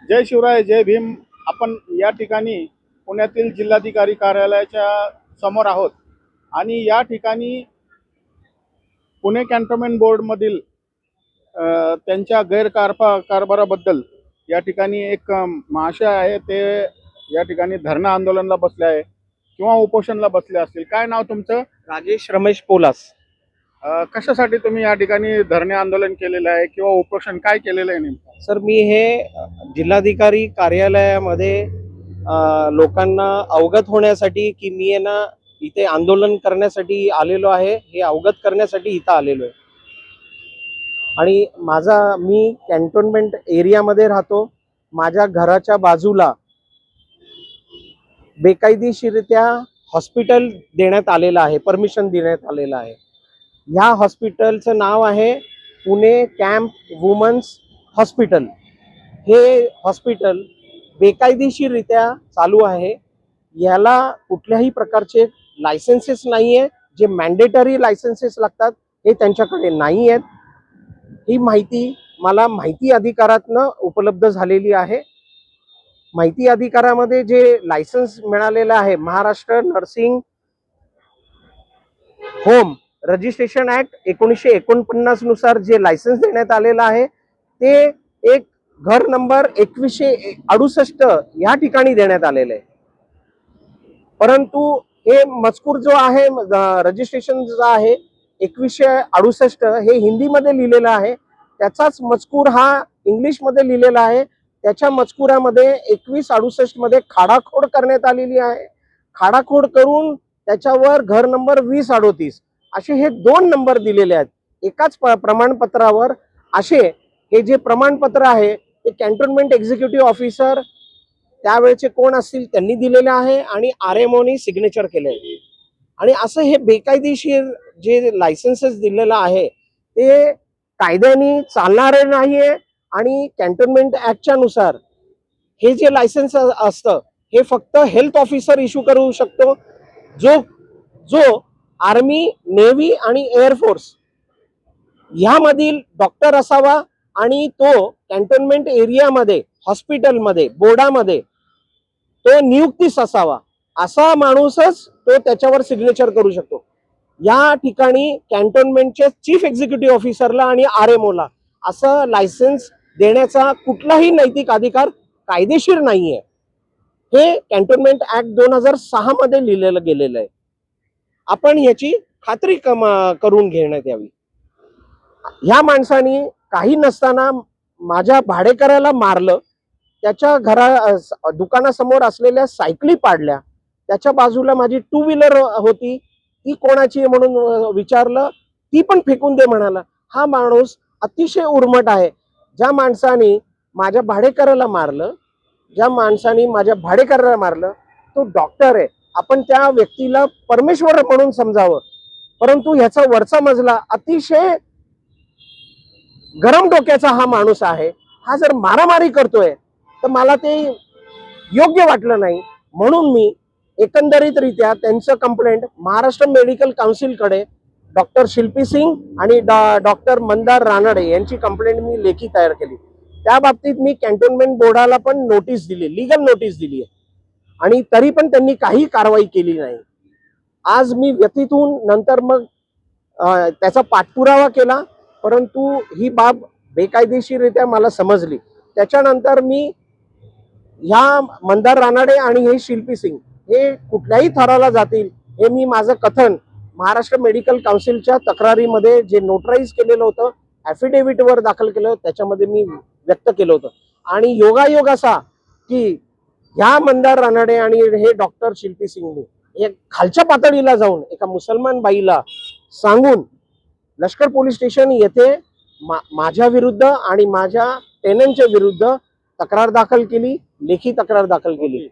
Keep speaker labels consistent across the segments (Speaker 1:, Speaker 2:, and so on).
Speaker 1: जय शिवराय, जय भीम. आपण या ठिकाणी पुण्यातील जिल्हाधिकारी कार्यालयाच्या समोर आहोत आणि या ठिकाणी पुणे कॅन्टोन्मेंट बोर्डमधील त्यांच्या कारभाराबद्दल या ठिकाणी एक महाशय आहे, ते या ठिकाणी धरणं आंदोलनाला बसले आहे किंवा उपोषणाला बसले असतील. काय नाव तुमचं?
Speaker 2: राजेश रमेश पोलास.
Speaker 1: कशासाठी तुम्ही या ठिकाणी धरणे आंदोलन केलेलं आहे किंवा उपोषण काय केलेलं आहे नेमकं?
Speaker 2: सर, मी हे जिल्हाधिकारी कार्यालयामध्ये लोकांना अवगत होण्यासाठी की मी आहे ना इथे आंदोलन करण्यासाठी आलेलो आहे, हे अवगत करण्यासाठी इथं आलेलो आहे. आणि मी कॅन्टोन्मेंट एरियामध्ये राहतो. माझ्या घराच्या बाजूला बेकायदेशीरित्या हॉस्पिटल देण्यात आलेलं आहे, परमिशन देण्यात आलेलं आहे. ह्या हॉस्पिटलचं नाव आहे पुणे कॅम्प वुमन्स हॉस्पिटल. हे हॉस्पिटल बेकायदेशीरित्या चालू आहे. याला कुठल्याही प्रकारचे लायसन्सेस नाही आहे. जे मॅन्डेटरी लायसन्सेस लागतात हे त्यांच्याकडे नाही आहेत. ही माहिती मला माहिती अधिकारातनं उपलब्ध झालेली आहे. माहिती अधिकारामध्ये जे लायसन्स मिळालेलं आहे, Maharashtra nursing home registration act 1949 नुसार जे लायसन्स देण्यात आलेलं आहे ते एक घर नंबर 2168 या ठिकाणी देण्यात आलेलं आहे. परंतु हे मजकूर जो आहे, रजिस्ट्रेशन जो आहे 2168 हे हिंदीमध्ये लिहिलेलं आहे. त्याचाच मजकूर हा इंग्लिशमध्ये लिहिलेला आहे. त्याच्या मजकुरामध्ये 2168 मध्ये खाडाखोड करण्यात आलेली आहे. खाडाखोड करून त्याच्यावर घर नंबर 2038 असे हे 2 नंबर दिलेले आहेत एकाच प्रमाणपत्रावर. असे हे जे प्रमाणपत्र आहे ते कॅन्टोन्मेंट एक्झिक्युटिव्ह ऑफिसर त्यावेळेचे कोण असतील त्यांनी दिलेले आहे आणि RMOनी सिग्नेचर केले. आणि असं हे बेकायदेशीर जे लायसन्सेस दिलेलं आहे ते कायद्याने चालणारे नाहीये. आणि कॅन्टोन्मेंट ऍक्टच्या नुसार हे जे लायसन्स असतं हे फक्त हेल्थ ऑफिसर इश्यू करू शकतो, जो आर्मी, नेव्ही आणि एअरफोर्स ह्यामधील डॉक्टर असावा आणि तो कॅन्टोन्मेंट एरियामध्ये, हॉस्पिटलमध्ये, बोर्डामध्ये तो नियुक्तीस असावा. असा माणूसच तो त्याच्यावर सिग्नेचर करू शकतो. या ठिकाणी कॅन्टोन्मेंटचे चीफ एक्झिक्युटिव्ह ऑफिसरला आणि RMOला असं लायसन्स देण्याचा कुठलाही नैतिक अधिकार कायदेशीर नाहीये. हे कॅन्टोन्मेंट ऍक्ट 2006 मध्ये लिहिलेलं गेलेलं आहे. आपण याची खात्री करून घेण्यात यावी. ह्या माणसाने काही नसताना माझ्या भाडेकराला मारलं, त्याच्या दुकानासमोर असलेल्या सायकली पाडल्या, त्याच्या बाजूला माझी 2 व्हीलर होती ती कोणाची आहे म्हणून विचारलं, ती पण फेकून दे म्हणाला. हा माणूस अतिशय उर्मट आहे. ज्या माणसाने माझ्या भाडेकराला मारलं तो डॉक्टर आहे. आपण त्या व्यक्तीला परमेश्वर म्हणून समजावं. परंतु ह्याचा वरचा मजला अतिशय गरम डोक्याचा हा माणूस आहे. हा जर मारामारी करतोय तर मला ते योग्य वाटलं नाही. म्हणून मी एकंदरीतरित्या त्यांचं कंप्लेंट महाराष्ट्र मेडिकल काउन्सिलकडे डॉक्टर शिल्पी सिंग आणि डॉक्टर मंदार रानडे यांची कंप्लेंट मी लेखी तयार केली. त्या बाबतीत मी कॅन्टोन्मेंट बोर्डाला पण नोटीस दिली, लीगल नोटीस दिली आहे. आणि तरी पण त्यांनी काही कारवाई केली नाही. आज मी व्यथित होऊन नंतर मग त्याचा पाठपुरावा केला, परंतु ही बाब बेकायदेशीररित्या मला समजली. त्याच्यानंतर मी ह्या मंदार रानडे आणि हे शिल्पी सिंग हे कुठल्याही थराला जातील हे मी माझं कथन महाराष्ट्र मेडिकल काउन्सिलच्या तक्रारीमध्ये जे नोटराईज केलेलं होतं, ॲफिडेव्हिटवर दाखल केलं, त्याच्यामध्ये मी व्यक्त केलं होतं. आणि योगायोग असा की ह्या मंदार रानडे आणि हे डॉक्टर शिल्पी सिंगने हे खालच्या पातळीला जाऊन एका मुसलमान बाईला सांगून लष्कर पोलीस स्टेशन येथे माझ्या विरुद्ध आणि माझ्या टेनंटच्या विरुद्ध तक्रार दाखल केली, लेखी तक्रार दाखल केली.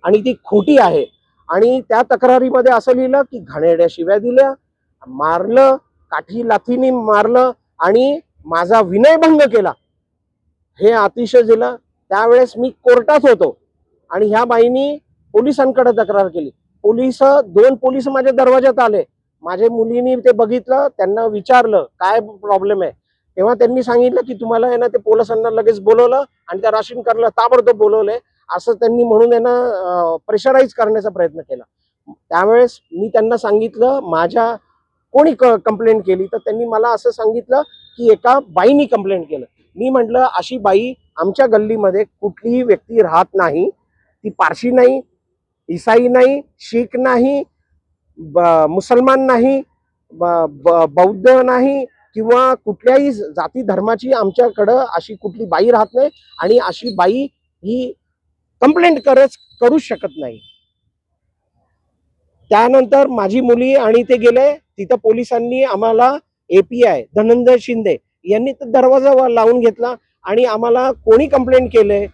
Speaker 2: आणि ती खोटी आहे. आणि त्या तक्रारीमध्ये असं लिहिलं की घाणेरड्या शिव्या दिल्या, मारलं, काठी लाथीने मारलं आणि माझा विनयभंग केला, हे अतिशय दिलं. त्यावेळेस मी कोर्टात होतो आणि ह्या बाईनी पोलिसांकडे तक्रार केली. 2 पोलीस माझ्या दरवाजात आले. माझ्या मुलीने ते बघितलं, त्यांना विचारलं काय प्रॉब्लेम आहे. तेव्हा त्यांनी सांगितलं की तुम्हाला आहे ना ते पोलिसांना लगेच बोलवलं आणि त्या राशन कार्डला ताबडतोब बोलवलंय, असं त्यांनी म्हणून आहे ना प्रेशराईज करण्याचा प्रयत्न केला. त्यावेळेस मी त्यांना सांगितलं माझ्या कोणी कंप्लेंट केली, तर त्यांनी मला असं सांगितलं की एका बाईनी कंप्लेंट केलं. मी म्हटलं अशी बाई आमच्या गल्लीमध्ये कुठलीही व्यक्ती राहत नाही, ती पारशी नाही, ईसाई नाही, शीख नाही, मुसलमान नाही, बौद्ध नाही किंवा कुठल्याही जाती धर्माची आमच्याकडं अशी कुठली बाई राहत नाही आणि अशी बाई ही कंप्लेंट करू शकत नाही. त्यानंतर माझी मुली आणि ते गेले तिथं, पोलिसांनी आम्हाला API धनंजय शिंदे यांनी तर दरवाजा लावून घेतला आणि आम्हाला कोणी कंप्लेंट केलंय,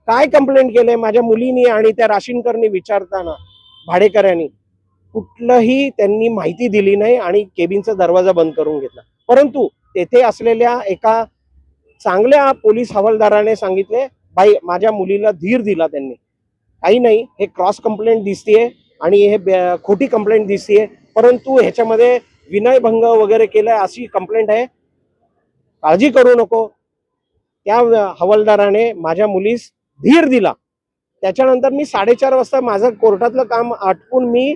Speaker 2: काय कंप्लेंट केलंय माझ्या मुलीनी आणि त्या राशीनकरनी विचारताना भाडेकऱ्यांनी कुठलंही त्यांनी माहिती दिली नाही आणि केबिनचा दरवाजा बंद करून घेतला. परंतु तेथे असलेल्या एका चांगल्या पोलीस हवालदाराने सांगितले, बाई माझ्या मुलीला धीर दिला त्यांनी, काही नाही हे क्रॉस कंप्लेंट दिसतीये आणि हे खोटी कंप्लेंट दिसतीये, परंतु ह्याच्यामध्ये विनयभंग वगैरे केलाय अशी कंप्लेंट आहे, काळजी करू नको. त्या हवालदाराने माझ्या मुलीस धीर दिला. त्याच्यानंतर मी 4:30 वाजता माझं कोर्टातलं काम आटपून मी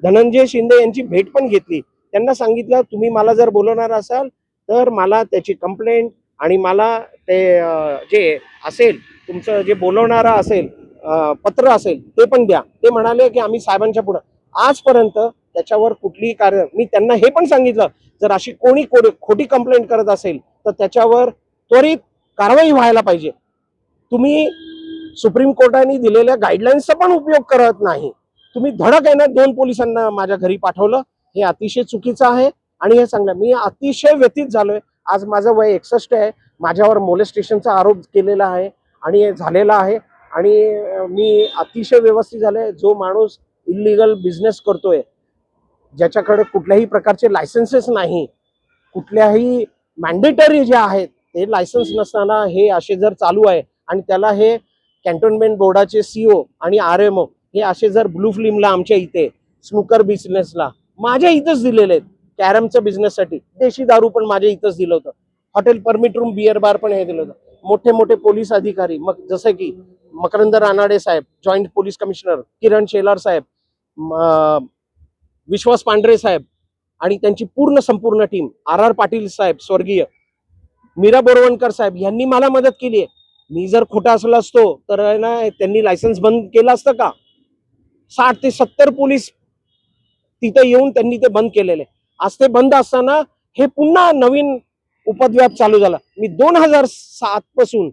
Speaker 2: धनंजय शिंदे यांची भेट पण घेतली. त्यांना सांगितलं तुम्ही मला जर बोलवणार असाल तर मला त्याची कंप्लेंट आणि मला ते जे असेल तुमचं जे बोलवणारा असेल पत्र असेल ते पण द्या. ते म्हणाले की आम्ही साहेबांच्या पुढे. आजपर्यंत त्याच्यावर कुठलीही कार्य, मी त्यांना हे पण सांगितलं जर अशी कोणी खोटी कंप्लेंट करत असेल तर त्याच्यावर त्वरित कारवाई व्हायला पाहिजे. तुम्ही सुप्रीम कोर्टाने दिलेल्या गाईडलाईन्सचा पण उपयोग करत नाही. तुम्ही धडक आहे ना 2 पोलिसांना माझ्या घरी पाठवलं, हे अतिशय चुकीचं आहे. आणि हे सांगलं मी अतिशय व्यथित झालोय. आज माझं वय 61 आहे, माझ्यावर मोलेस्टेशनचा आरोप केलेला आहे आणि झालेला आहे आणि मी अतिशय व्यवस्थित झालोय. जो माणूस इल्लीगल बिझनेस करतोय, ज्याच्याकडे कुठल्याही प्रकारचे लायसन्सेस नाही, कुठल्याही मॅन्डेटरी जे आहेत ते लायसन्स नसताना हे असे जर चालू आहे आणि त्याला हे कॅन्टोन्मेंट बोर्डाचे CO आणि RMO हे असे जर ब्लू फिल्मला आमच्या इथे स्नूकर बिझनेसला माझ्या इथंच दिलेले आहेत, कॅरमच्या बिझनेससाठी देशी दारू पण माझ्या इथंच दिलं होतं, hotel permit room beer bar पण हे दिलं होतं. मोठे मोठे पोलीस अधिकारी मग जसं की मकरंद रानाडे साहेब, जॉईंट पोलीस कमिशनर, किरण शेलार साहेब, विश्वास पांढरे साहेब आणि त्यांची संपूर्ण टीम, RR पाटील साहेब स्वर्गीय, मीरा बोरवणकर साहेब यांनी मला मदत केली आहे. मी जर खोटा असलो असतो तर ना त्यांनी लायसन्स बंद केलं असतं का? 60 ते 70 पोलीस तिथे येऊन त्यांनी ते बंद केलेले. आज ते बंद असताना हे पुन्हा नवीन उपद्व्याप चालू झाला. मी 2007 पासून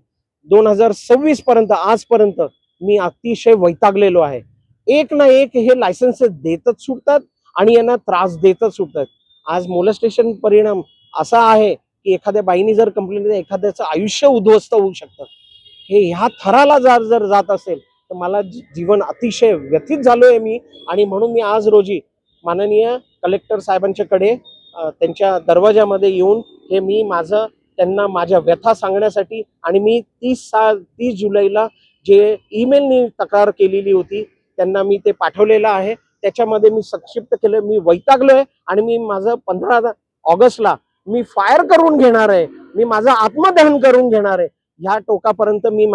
Speaker 2: 2026 पर्यंत आजपर्यंत मी अतिशय वैतागलेलो आहे. एक ना एक हे लायसन्स देतच सुटतात आणि यांना त्रास देतच सुटतात. आज मोलेस्टेशन परिणाम असा आहे की एखाद्या बाईनी जर कंप्लेंट दिली एखाद्याचं आयुष्य उद्ध्वस्त होऊ शकतं. हे ह्या थराला जर जात असेल तर मला जीवन अतिशय व्यथित झालोय मी. आणि म्हणून मी आज रोजी माननीय कलेक्टर साहेबांच्याकडे त्यांच्या दरवाजामध्ये येऊन हे मी त्यांना माझ्या व्यथा सांगण्यासाठी आणि मी 30 जुलैला जे ईमेलनी तक्रार केलेली होती त्यांना मी ते पाठवलेलं आहे. त्याच्यामध्ये मी संक्षिप्त केलं, मी वैतागलोय आणि मी माझं 15 ऑगस्टला मी फायर करून घेणार आहे, मी माझं आत्मदहन करून घेणार आहे. ह्या टोकापर्यंत मी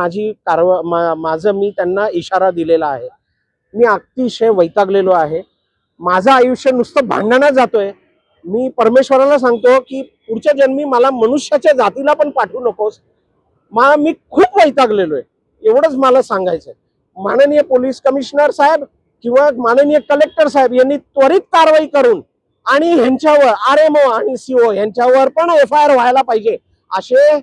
Speaker 2: मी त्यांना इशारा दिलेला आहे. मी अतिशय वैतागलेलो आहे. माझं आयुष्य नुसतं भांडणात जातोय. मी परमेश्वराला सांगतो की पुढच्या जन्मी मला मनुष्याच्या जातीला पण पाठवू नकोस. मी खूप वैतागलेलो आहे, एवढंच मला सांगायचंय. माननीय पोलीस कमिशनर साहेब किंवा माननीय कलेक्टर साहेब यांनी त्वरित कारवाई करून आणि ह्यांच्यावर RMO आणि CO यांच्यावर पण FIR व्हायला पाहिजे. असे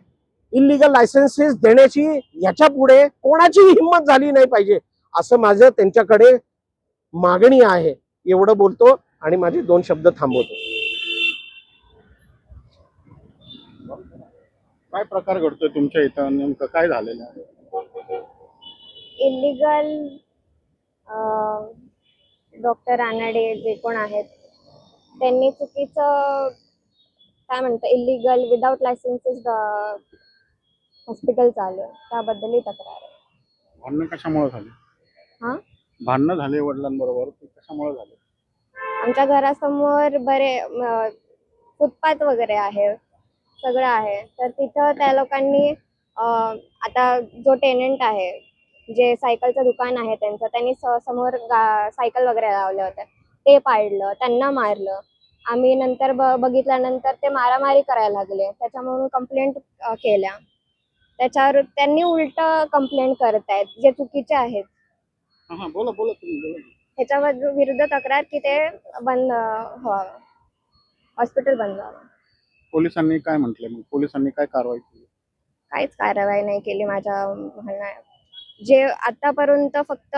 Speaker 2: इल्लीगल लायसन्सेस देण्याची याच्या पुढे कोणाची हिंमत झाली नाही पाहिजे, असं माझं त्यांच्याकडे मागणी आहे. एवढं बोलतो आणि माझे 2 शब्द थांबवतो.
Speaker 1: काय प्रकार घडतोय तुमच्या इथं, नेमकं काय झालेलं आहे?
Speaker 3: इल्लीगल डॉक्टर रानाडे जे कोण आहेत त्यांनी चुकीचं काय म्हणतं इल्लीगल विदाउट लायसन्सेस हॉस्पिटल चालू आहे, त्याबद्दलही तक्रार आहे.
Speaker 1: भांडणं कशामुळे झाले? भांडणं झाले वडिलांबरोबर, ते कशामुळे झाले?
Speaker 3: आमच्या घरासमोर फुटपाथ वगैरे आहे, सगळं आहे. तर तिथं त्या लोकांनी आता जो टेनंट आहे, जे सायकलचं दुकान आहे त्यांचं, त्यांनी समोर सायकल वगैरे लावल्या होत्या, ते पाडलं, त्यांना मारलं. आम्ही नंतर बघितल्यानंतर ते मारामारी करायला लागले, त्याच्यामुळे कंप्लेंट केल्या. त्याच्यावर त्यांनी उलट कंप्लेंट करतायत, जे चुकीचे आहेत.
Speaker 1: हा बोला बोला तुम्ही बोला.
Speaker 3: ह्याच्या विरुद्ध तक्रार की ते बंद व्हावं, हॉस्पिटल बंद व्हावं.
Speaker 1: पोलिसांनी काय म्हटलंय मग? पोलिसांनी काय कारवाई केली?
Speaker 3: काहीच कारवाई नाही केली माझ्या म्हणण्यात. जे आतापर्यंत फक्त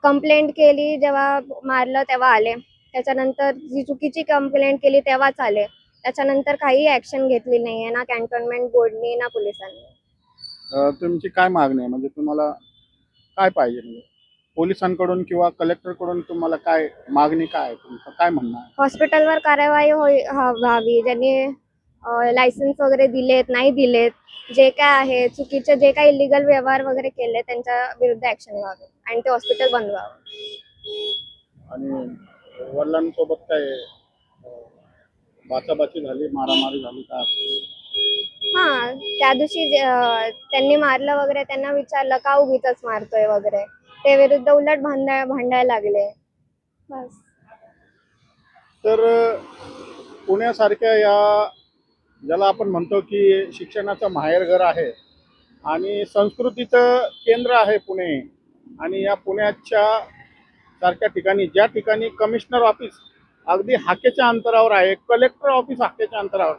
Speaker 3: कंप्लेंट केली, जेव्हा मारलं तेव्हा आले. त्याच्यानंतर जी चुकीची कंप्लेंट केली तेव्हाच आले. त्याच्यानंतर काही ऍक्शन घेतली नाहीये, ना कॅन्टोन्मेंट बोर्डनी ना पोलिसांनी.
Speaker 1: तुमची काय मागणी आहे? म्हणजे तुम्हाला काय पाहिजे? म्हणजे पोलिसांकडून किंवा कलेक्टरकडून तुम्हाला काय मागणी काय आहे? तुमचं काय म्हणणं आहे?
Speaker 3: हॉस्पिटलवर कारवाई व्हावी. ज्यांनी लायसन्स वगैरे दिलेत, नाही दिलेत, जे काय आहे चुकीचे, जे काही इलिगल व्यवहार वगैरे केले, त्यांच्या विरुद्ध ऍक्शन व्हावी आणि ते हॉस्पिटल बंद व्हावं.
Speaker 1: आणि वडिलांसोबत काय बाचाबाची झाली, मारामारी झाली का?
Speaker 3: हा, त्या दिवशी त्यांनी मारलं वगैरे, त्यांना विचारलं का उगीच मारतोय वगैरे, ते विरुद्ध उलट भांडायला लागले. बस.
Speaker 1: तर पुण्यासारख्या या, ज्याला आपण म्हणतो की शिक्षणाचं माहेरघर आहे आणि संस्कृतीचं केंद्र आहे पुणे, आणि या पुण्याच्या सारख्या ठिकाणी, ज्या ठिकाणी कमिशनर ऑफिस अगदी हाकेच्या अंतरावर आहे, कलेक्टर ऑफिस हाकेच्या अंतरावर,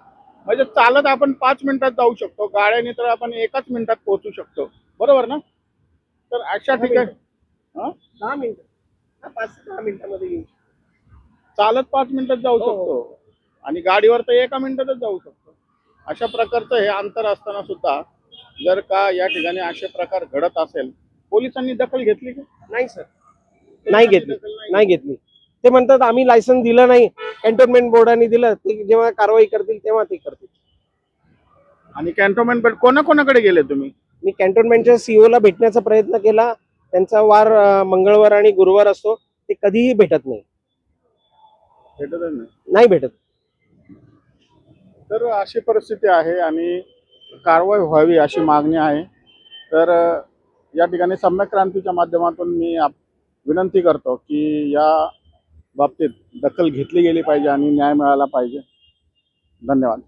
Speaker 1: म्हणजे चालत आपण 5 मिनिटात जाऊ शकतो, गाड्याने तर आपण 1च मिनिटात पोहोचू शकतो, बरोबर ना? तर अशा ठिकाणी
Speaker 2: 10 मिनिटं, 5-10 मिनिटामध्ये येऊ.
Speaker 1: चालत 5 मिनिटात जाऊ शकतो आणि गाडीवर तर 1 मिनिटातच जाऊ शकतो. अशा प्रकारचं हे अंतर असताना सुद्धा जर का या ठिकाणी असे प्रकार घडत असेल, पोलिसांनी दखल घेतली का?
Speaker 2: नाही सर, नाही घेतली. ते म्हणतात आम्ही लायसन्स दिलं नाही, कॅन्टोन्मेंट बोर्डाने दिलं, ते जेव्हा कारवाई करतील तेव्हा ते करतील.
Speaker 1: आणि कॅन्टोन्मेंट बोर्ड कोणाकोणाकडे गेले तुम्ही?
Speaker 2: मी कॅन्टोन्मेंटच्या CEO ला भेटण्याचा प्रयत्न केला. त्यांचा वार मंगळवार आणि गुरुवार असतो, ते कधीही भेटत नाही.
Speaker 1: भेटतच
Speaker 2: नाही भेटत.
Speaker 1: तर अशी परिस्थिती आहे आणि कारवाई व्हावी अशी मागणी आहे. तर या ठिकाणी सम्यक क्रांतीच्या माध्यमातून मी विनंती करतो की या बाबतीत दखल घेतली गेली पाहिजे आणि न्याय मिळाला पाहिजे. धन्यवाद.